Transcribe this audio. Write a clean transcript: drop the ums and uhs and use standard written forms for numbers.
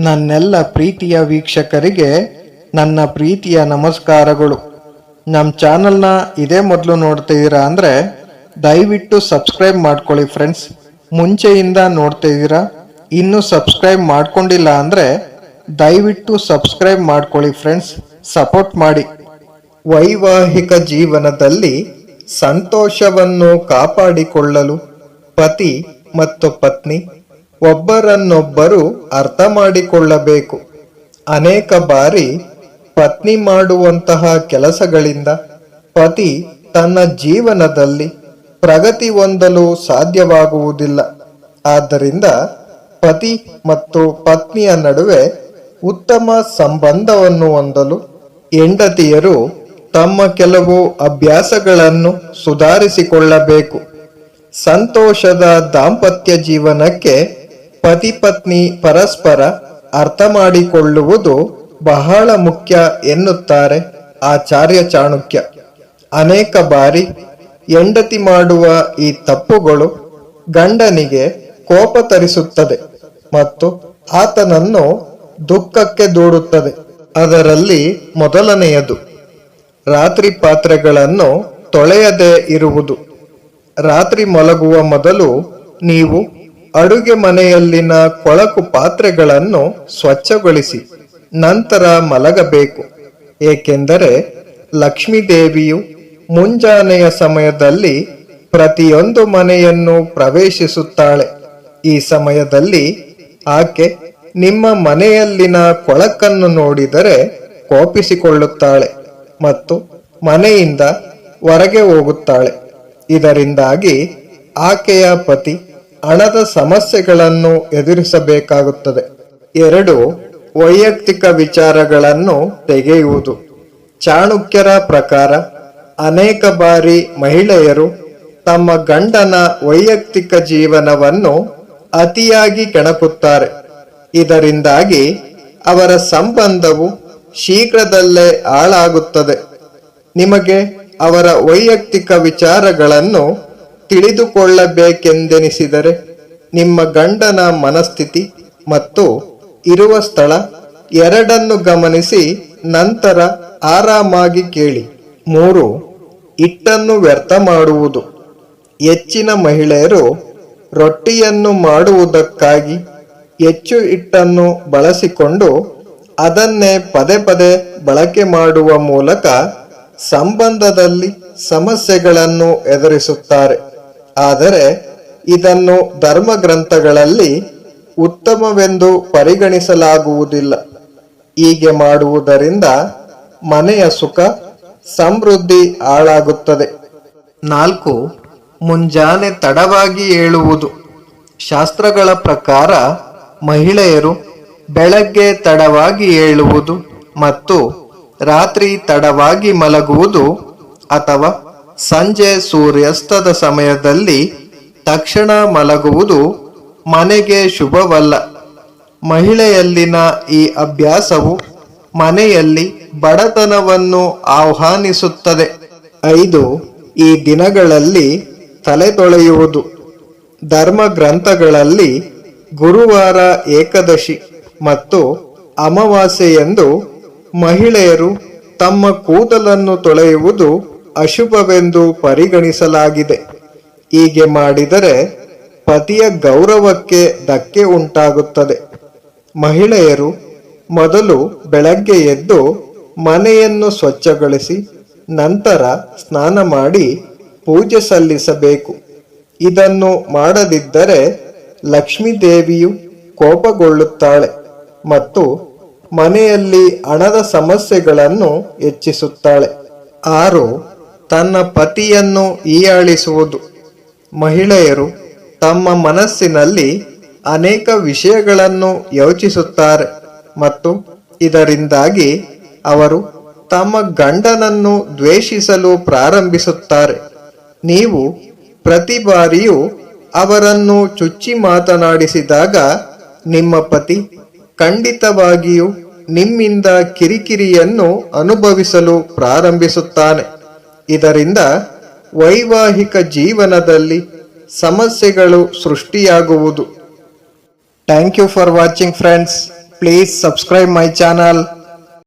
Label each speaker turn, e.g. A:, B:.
A: ನನ್ನೆಲ್ಲ ಪ್ರೀತಿಯ ವೀಕ್ಷಕರಿಗೆ ನನ್ನ ಪ್ರೀತಿಯ ನಮಸ್ಕಾರಗಳು. ನಮ್ಮ ಚಾನಲ್ನ ಇದೇ ಮೊದಲು ನೋಡ್ತಿದ್ದೀರಾ ಅಂದರೆ ದಯವಿಟ್ಟು ಸಬ್ಸ್ಕ್ರೈಬ್ ಮಾಡ್ಕೊಳ್ಳಿ ಫ್ರೆಂಡ್ಸ್. ಮುಂಚೆಯಿಂದ ನೋಡ್ತಿದ್ದೀರಾ, ಇನ್ನೂ ಸಬ್ಸ್ಕ್ರೈಬ್ ಮಾಡ್ಕೊಂಡಿಲ್ಲ ಅಂದರೆ ದಯವಿಟ್ಟು ಸಬ್ಸ್ಕ್ರೈಬ್ ಮಾಡ್ಕೊಳ್ಳಿ ಫ್ರೆಂಡ್ಸ್, ಸಪೋರ್ಟ್ ಮಾಡಿ. ವೈವಾಹಿಕ ಜೀವನದಲ್ಲಿ ಸಂತೋಷವನ್ನು ಕಾಪಾಡಿಕೊಳ್ಳಲು ಪತಿ ಮತ್ತು ಪತ್ನಿ ಒಬ್ಬರನ್ನೊಬ್ಬರು ಅರ್ಥ ಮಾಡಿಕೊಳ್ಳಬೇಕು. ಅನೇಕ ಬಾರಿ ಪತ್ನಿ ಮಾಡುವಂತಹ ಕೆಲಸಗಳಿಂದ ಪತಿ ತನ್ನ ಜೀವನದಲ್ಲಿ ಪ್ರಗತಿ ಹೊಂದಲು ಸಾಧ್ಯವಾಗುವುದಿಲ್ಲ. ಆದ್ದರಿಂದ ಪತಿ ಮತ್ತು ಪತ್ನಿಯ ನಡುವೆ ಉತ್ತಮ ಸಂಬಂಧವನ್ನು ಹೊಂದಲು ಹೆಂಡತಿಯರು ತಮ್ಮ ಕೆಲವು ಅಭ್ಯಾಸಗಳನ್ನು ಸುಧಾರಿಸಿಕೊಳ್ಳಬೇಕು. ಸಂತೋಷದ ದಾಂಪತ್ಯ ಜೀವನಕ್ಕೆ ಪತಿ ಪತ್ನಿ ಪರಸ್ಪರ ಅರ್ಥ ಮಾಡಿಕೊಳ್ಳುವುದು ಬಹಳ ಮುಖ್ಯ ಎನ್ನುತ್ತಾರೆ ಆಚಾರ್ಯ ಚಾಣಕ್ಯ. ಅನೇಕ ಬಾರಿ ಹೆಂಡತಿ ಮಾಡುವ ಈ ತಪ್ಪುಗಳು ಗಂಡನಿಗೆ ಕೋಪ ತರಿಸುತ್ತದೆ ಮತ್ತು ಆತನನ್ನು ದುಃಖಕ್ಕೆ ದೂಡುತ್ತದೆ. ಅದರಲ್ಲಿ ಮೊದಲನೆಯದು ರಾತ್ರಿ ಪಾತ್ರೆಗಳನ್ನು ತೊಳೆಯದೇ ಇರುವುದು. ರಾತ್ರಿ ಮಲಗುವ ಮೊದಲು ನೀವು ಅಡುಗೆ ಮನೆಯಲ್ಲಿನ ಕೊಳಕು ಪಾತ್ರೆಗಳನ್ನು ಸ್ವಚ್ಛಗೊಳಿಸಿ ನಂತರ ಮಲಗಬೇಕು. ಏಕೆಂದರೆ ಲಕ್ಷ್ಮೀದೇವಿಯು ಮುಂಜಾನೆಯ ಸಮಯದಲ್ಲಿ ಪ್ರತಿಯೊಂದು ಮನೆಯನ್ನು ಪ್ರವೇಶಿಸುತ್ತಾಳೆ. ಈ ಸಮಯದಲ್ಲಿ ಆಕೆ ನಿಮ್ಮ ಮನೆಯಲ್ಲಿನ ಕೊಳಕನ್ನು ನೋಡಿದರೆ ಕೋಪಿಸಿಕೊಳ್ಳುತ್ತಾಳೆ ಮತ್ತು ಮನೆಯಿಂದ ಹೊರಗೆ ಹೋಗುತ್ತಾಳೆ. ಇದರಿಂದಾಗಿ ಆಕೆಯ ಪತಿ ಹಣದ ಸಮಸ್ಯೆಗಳನ್ನು ಎದುರಿಸಬೇಕಾಗುತ್ತದೆ. 2. ವೈಯಕ್ತಿಕ ವಿಚಾರಗಳನ್ನು ತೆಗೆಯುವುದು. ಚಾಣಕ್ಯರ ಪ್ರಕಾರ ಅನೇಕ ಬಾರಿ ಮಹಿಳೆಯರು ತಮ್ಮ ಗಂಡನ ವೈಯಕ್ತಿಕ ಜೀವನವನ್ನು ಅತಿಯಾಗಿ ಕೆಣಕುತ್ತಾರೆ. ಇದರಿಂದಾಗಿ ಅವರ ಸಂಬಂಧವು ಶೀಘ್ರದಲ್ಲೇ ಹಾಳಾಗುತ್ತದೆ. ನಿಮಗೆ ಅವರ ವೈಯಕ್ತಿಕ ವಿಚಾರಗಳನ್ನು ತಿಳಿದುಕೊಳ್ಳಬೇಕೆಂದೆನಿಸಿದರೆ ನಿಮ್ಮ ಗಂಡನ ಮನಸ್ಥಿತಿ ಮತ್ತು ಇರುವ ಸ್ಥಳ ಎರಡನ್ನು ಗಮನಿಸಿ ನಂತರ ಆರಾಮಾಗಿ ಕೇಳಿ. 3. ಹಿಟ್ಟನ್ನು ವ್ಯರ್ಥ ಮಾಡುವುದು. ಹೆಚ್ಚಿನ ಮಹಿಳೆಯರು ರೊಟ್ಟಿಯನ್ನು ಮಾಡುವುದಕ್ಕಾಗಿ ಹೆಚ್ಚು ಹಿಟ್ಟನ್ನು ಬಳಸಿಕೊಂಡು ಅದನ್ನೇ ಪದೇ ಪದೇ ಬಳಕೆ ಮಾಡುವ ಮೂಲಕ ಸಂಬಂಧದಲ್ಲಿ ಸಮಸ್ಯೆಗಳನ್ನು ಎದುರಿಸುತ್ತಾರೆ. ಆದರೆ ಇದನ್ನು ಧರ್ಮ ಗ್ರಂಥಗಳಲ್ಲಿ ಉತ್ತಮವೆಂದು ಪರಿಗಣಿಸಲಾಗುವುದಿಲ್ಲ. ಹೀಗೆ ಮಾಡುವುದರಿಂದ ಮನೆಯ ಸುಖ ಸಮೃದ್ಧಿ ಹಾಳಾಗುತ್ತದೆ. 4. ಮುಂಜಾನೆ ತಡವಾಗಿ ಏಳುವುದು. ಶಾಸ್ತ್ರಗಳ ಪ್ರಕಾರ ಮಹಿಳೆಯರು ಬೆಳಗ್ಗೆ ತಡವಾಗಿ ಏಳುವುದು ಮತ್ತು ರಾತ್ರಿ ತಡವಾಗಿ ಮಲಗುವುದು ಅಥವಾ ಸಂಜೆ ಸೂರ್ಯಾಸ್ತದ ಸಮಯದಲ್ಲಿ ತಕ್ಷಣ ಮಲಗುವುದು ಮನೆಗೆ ಶುಭವಲ್ಲ. ಮಹಿಳೆಯಲ್ಲಿನ ಈ ಅಭ್ಯಾಸವು ಮನೆಯಲ್ಲಿ ಬಡತನವನ್ನು ಆಹ್ವಾನಿಸುತ್ತದೆ. 5. ಈ ದಿನಗಳಲ್ಲಿ ತಲೆ ತೊಳೆಯುವುದು. ಧರ್ಮ ಗ್ರಂಥಗಳಲ್ಲಿ ಗುರುವಾರ, ಏಕಾದಶಿ ಮತ್ತು ಅಮಾವಾಸ್ಯೆಯಂದು ಮಹಿಳೆಯರು ತಮ್ಮ ಕೂದಲನ್ನು ತೊಳೆಯುವುದು ಅಶುಭವೆಂದು ಪರಿಗಣಿಸಲಾಗಿದೆ. ಹೀಗೆ ಮಾಡಿದರೆ ಪತಿಯ ಗೌರವಕ್ಕೆ ಧಕ್ಕೆ ಉಂಟಾಗುತ್ತದೆ. ಮಹಿಳೆಯರು ಮೊದಲು ಬೆಳಗ್ಗೆ ಎದ್ದು ಮನೆಯನ್ನು ಸ್ವಚ್ಛಗೊಳಿಸಿ ನಂತರ ಸ್ನಾನ ಮಾಡಿ ಪೂಜೆ ಸಲ್ಲಿಸಬೇಕು. ಇದನ್ನು ಮಾಡದಿದ್ದರೆ ಲಕ್ಷ್ಮೀದೇವಿಯು ಕೋಪಗೊಳ್ಳುತ್ತಾಳೆ ಮತ್ತು ಮನೆಯಲ್ಲಿ ಹಣದ ಸಮಸ್ಯೆಗಳನ್ನು ಹೆಚ್ಚಿಸುತ್ತಾಳೆ. 6. ತನ್ನ ಪತಿಯನ್ನು ಹೀಯಾಳಿಸುವುದು. ಮಹಿಳೆಯರು ತಮ್ಮ ಮನಸ್ಸಿನಲ್ಲಿ ಅನೇಕ ವಿಷಯಗಳನ್ನು ಯೋಚಿಸುತ್ತಾರೆ ಮತ್ತು ಇದರಿಂದಾಗಿ ಅವರು ತಮ್ಮ ಗಂಡನನ್ನು ದ್ವೇಷಿಸಲು ಪ್ರಾರಂಭಿಸುತ್ತಾರೆ. ನೀವು ಪ್ರತಿ ಬಾರಿಯೂ ಅವರನ್ನು ಚುಚ್ಚಿ ಮಾತನಾಡಿಸಿದಾಗ ನಿಮ್ಮ ಪತಿ ಖಂಡಿತವಾಗಿಯೂ ನಿಮ್ಮಿಂದ ಕಿರಿಕಿರಿಯನ್ನು ಅನುಭವಿಸಲು ಪ್ರಾರಂಭಿಸುತ್ತಾನೆ. ಇದರಿಂದ ವೈವಾಹಿಕ ಜೀವನದಲ್ಲಿ ಸಮಸ್ಯೆಗಳು ಸೃಷ್ಟಿಯಾಗುವುದು. Thank you for watching friends. please subscribe my channel.